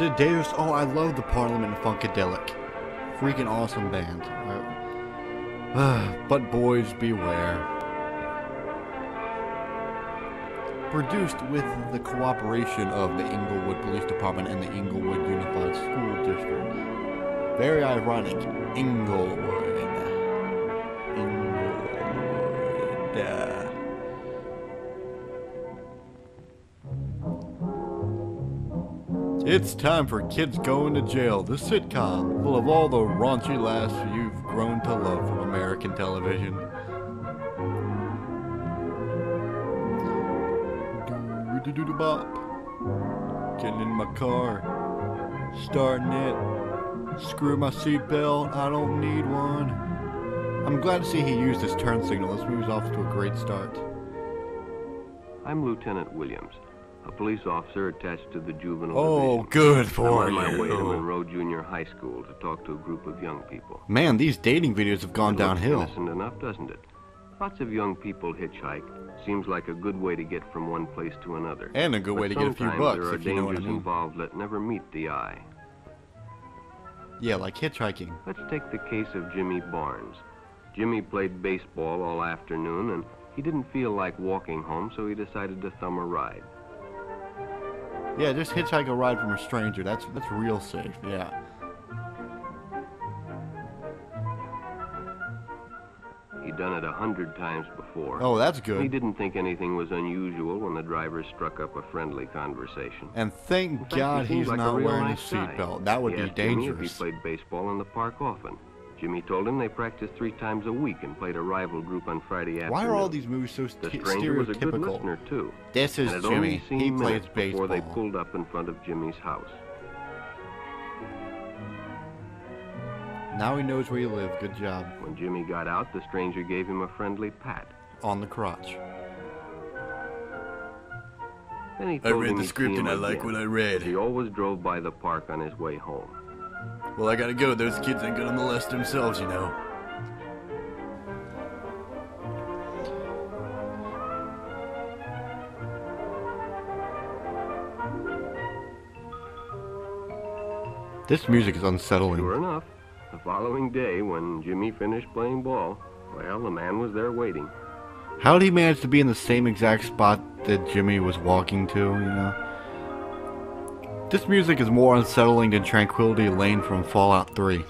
Sid Davis. Oh, I love the Parliament Funkadelic. Freaking awesome band. But boys beware. Produced with the cooperation of the Inglewood Police Department and the Inglewood Unified School District. Very ironic. Inglewood. It's time for Kids Going to Jail, the sitcom, full of all the raunchy laughs you've grown to love from American television. Do-do-do-bop. Getting in my car. Starting it. Screw my seatbelt, I don't need one. I'm glad to see he used his turn signal. This movie's off to a great start. I'm Lieutenant Williams, a police officer attached to the juvenile division. Good for I'm you. on my way to Monroe Junior High School to talk to a group of young people. Man, these dating videos have gone downhill. Innocent enough, doesn't it? Lots of young people hitchhike. Seems like a good way to get from one place to another. And a good way to get a few bucks, there are if you know what I dangers mean. involved that never meet the eye. Yeah, like hitchhiking. Let's take the case of Jimmy Barnes. Jimmy played baseball all afternoon, and he didn't feel like walking home, so he decided to thumb a ride. Yeah, just hitchhike a ride from a stranger. That's real safe, yeah. He'd done it 100 times before. Oh, that's He good. didn't think anything was unusual when the driver struck up a friendly conversation. And thank In fact, God he seemed he's like a not real wearing a nice guy. seatbelt. That would He be asked Jimmy if dangerous. he played baseball in the park often. Jimmy told him they practiced 3 times a week and played a rival group on Friday afternoon. Why are all these movies so The stranger was a good stereotypical? listener, too. This is And it Jimmy. only He seemed plays minutes before they baseball. pulled up in front of Jimmy's house. Now he knows where you live. Good job. When Jimmy got out, the stranger gave him a friendly pat. On the crotch. Then he told him he'd see him I like again. what I read. He always drove by the park on his way home. Well, I gotta go. Those kids ain't gonna molest themselves, you know. This music is unsettling. Sure enough, the following day, when Jimmy finished playing ball, well, the man was there waiting. How did he manage to be in the same exact spot that Jimmy was walking to, you know? This music is more unsettling than Tranquility Lane from Fallout 3.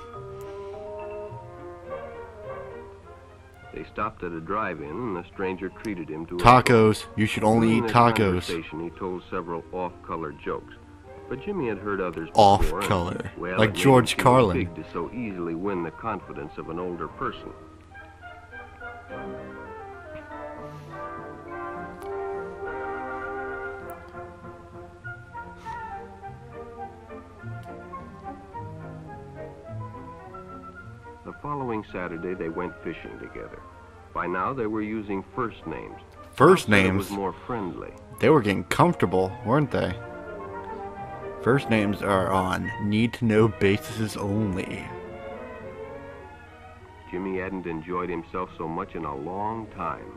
They stopped at a drive-in, and the stranger treated him to Tacos. You should only During eat this tacos. conversation, he told several off-color jokes, but Jimmy had heard others Off before, and, color. well, Like it made George him feel Carlin. big to so easily win the confidence of an older person. The following Saturday, they went fishing together. By now, they were using first names. First Ralph said it names? was more friendly. They were getting comfortable, weren't they? First names are on need-to-know basis only. Jimmy hadn't enjoyed himself so much in a long time.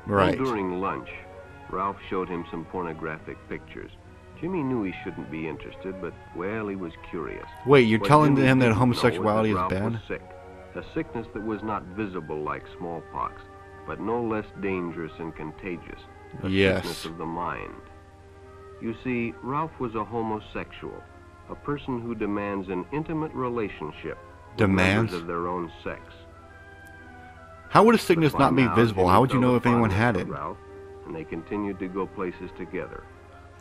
Right. Well, during lunch, Ralph showed him some pornographic pictures. Jimmy knew he shouldn't be interested, but, well, he was curious. Wait, you're What telling Jimmy him that didn't know homosexuality was is that Ralph bad? was sick. A sickness that was not visible like smallpox, but no less dangerous and contagious. A Yes. sickness of the mind. You see, Ralph was a homosexual, a person who demands an intimate relationship with Demands? members of their own sex. How would a sickness But by not be now, visible? Jimmy How would you felt know a if anyone fondness had for it? Ralph, and they continued to go places together.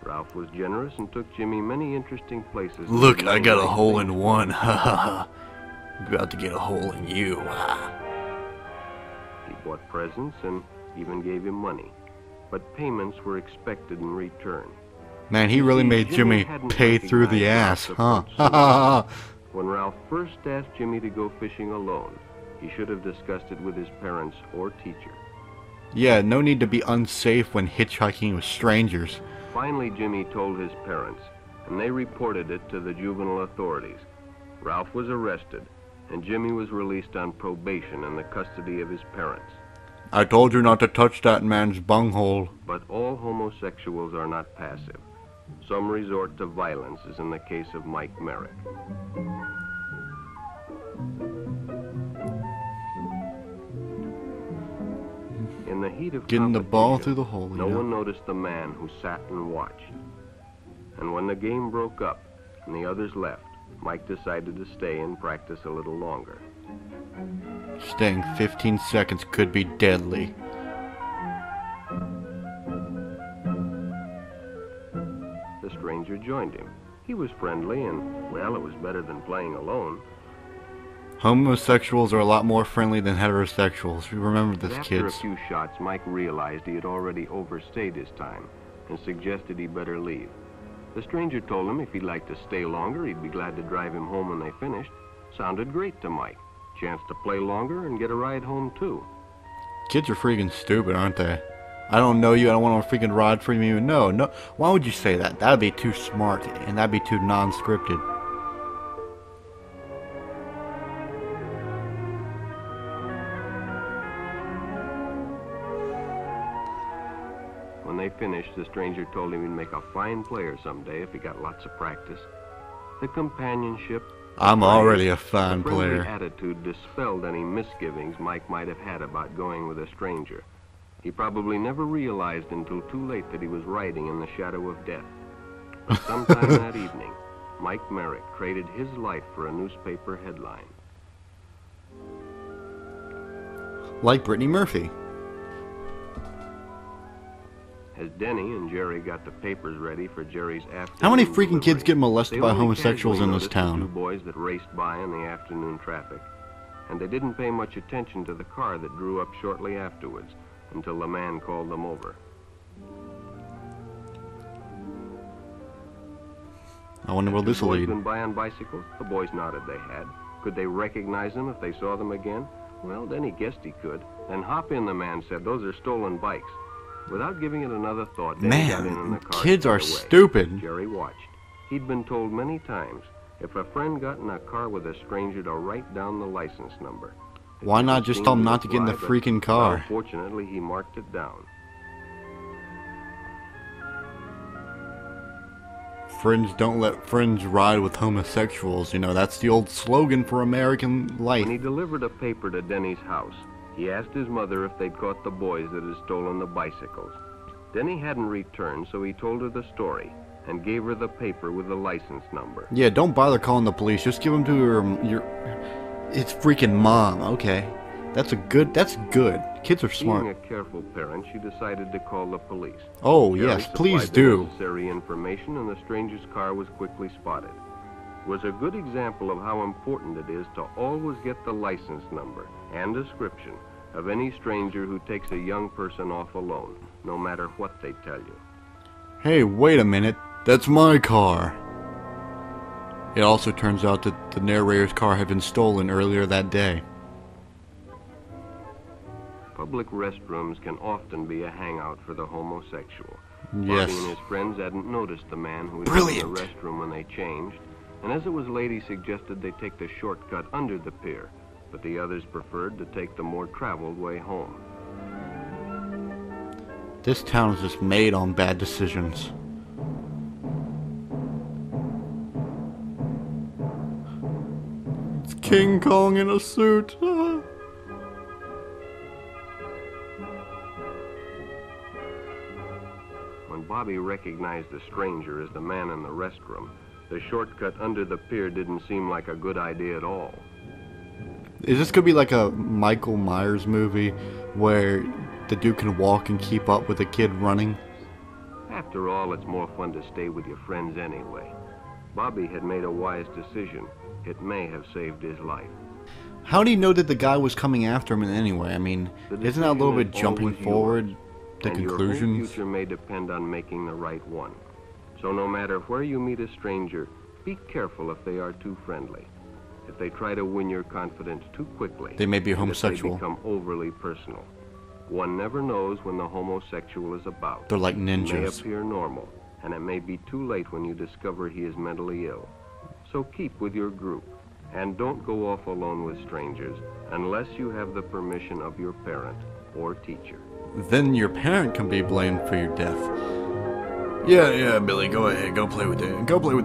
Ralph was generous and took Jimmy many interesting places. Look, I got a hole in one. Ha ha ha. About to get a hole in you. He bought presents and even gave him money, but payments were expected in return. Man, he really See, made Jimmy hadn't pay through the ass, recognized Ralph's huh? Ha approach ha ha. When Ralph first asked Jimmy to go fishing alone, he should have discussed it with his parents or teacher. Yeah, no need to be unsafe when hitchhiking with strangers. Finally, Jimmy told his parents, and they reported it to the juvenile authorities. Ralph was arrested, and Jimmy was released on probation in the custody of his parents. I told you not to touch that man's bunghole. But all homosexuals are not passive. Some resort to violence, as in the case of Mike Merrick. In the heat of Getting the ball competition, through the hole. no one noticed the man who sat and watched. And when the game broke up and the others left, Mike decided to stay and practice a little longer. Staying 15 seconds could be deadly. The stranger joined him. He was friendly and, well, it was better than playing alone. Homosexuals are a lot more friendly than heterosexuals. Remember this, After kids. a few shots, Mike realized he had already overstayed his time and suggested he better leave. The stranger told him if he'd like to stay longer, he'd be glad to drive him home when they finished. Sounded great to Mike. Chance to play longer and get a ride home, too. Kids are freaking stupid, aren't they? I don't know you, I don't want to freaking ride for you. No. Why would you say that? That'd be too smart, and that'd be too non-scripted. When they finished, the stranger told him he'd make a fine player someday if he got lots of practice. The companionship, I'm already a fine the friendly player. attitude dispelled any misgivings Mike might have had about going with a stranger. He probably never realized until too late that he was riding in the shadow of death. But sometime that evening, Mike Merrick traded his life for a newspaper headline. Like Brittany Murphy. As Denny and Jerry got the papers ready for Jerry's afternoon How many freaking kids delivery, get molested they by only homosexuals casually in this noticed the town? two boys that raced by in the afternoon traffic, and they didn't pay much attention to the car that drew up shortly afterwards until the man called them over. I wonder where Two this will boys lead. been by on bicycles? The boys nodded they had. Could they recognize them if they saw them again? Well, Denny guessed he could. Then hop in, the man said. Those are stolen bikes. Without giving it another thought, Denny got in the car. Kids are straight away. stupid. Jerry watched. He'd been told many times, if a friend got in a car with a stranger, to write down the license number. It Why not didn't just seem tell them not to get in the apply, freaking but, car? well, fortunately, he marked it down. Friends don't let friends ride with homosexuals. You know, that's the old slogan for American life. When he delivered a paper to Denny's house, he asked his mother if they'd caught the boys that had stolen the bicycles. Denny hadn't returned, so he told her the story and gave her the paper with the license number. Yeah, don't bother calling the police. Just give them to your it's freaking mom. Okay, that's good. Kids are smart. Being a careful parent, she decided to call the police. Oh Jerry yes, please supplied the do. necessary information, and the stranger's car was quickly spotted. It was a good example of how important it is to always get the license number and description of any stranger who takes a young person off alone, no matter what they tell you. Hey, wait a minute. That's my car. It also turns out that the narrator's car had been stolen earlier that day. Public restrooms can often be a hangout for the homosexual. Yes. Bobby and his friends hadn't noticed the man who was in Brilliant. the restroom when they changed, and as it was late, he suggested they take the shortcut under the pier, but the others preferred to take the more traveled way home. This town is just made on bad decisions. It's King Kong in a suit. When Bobby recognized the stranger as the man in the restroom, the shortcut under the pier didn't seem like a good idea at all. Is this gonna be like a Michael Myers movie where the dude can walk and keep up with a kid running? After all, it's more fun to stay with your friends anyway. Bobby had made a wise decision. It may have saved his life. How do you know that the guy was coming after him in any way? I mean, The isn't that a little decision bit is jumping always forward yours, to and Your whole conclusions? future may depend on making the right one. So no matter where you meet a stranger, be careful if they are too friendly. If they try to win your confidence too quickly, They may be and if homosexual. they become overly personal. One never knows when the homosexual is about. They're like He may ninjas. appear normal, and it may be too late when you discover he is mentally ill. So keep with your group, and don't go off alone with strangers unless you have the permission of your parent or teacher. Then your parent can be blamed for your death. Yeah, Billy, go ahead. Go play with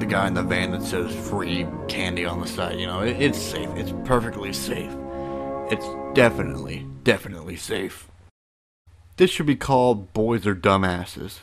the guy in the van that says free candy on the side. You know, it's safe. It's perfectly safe. It's definitely safe. This should be called Boys Are Dumbasses.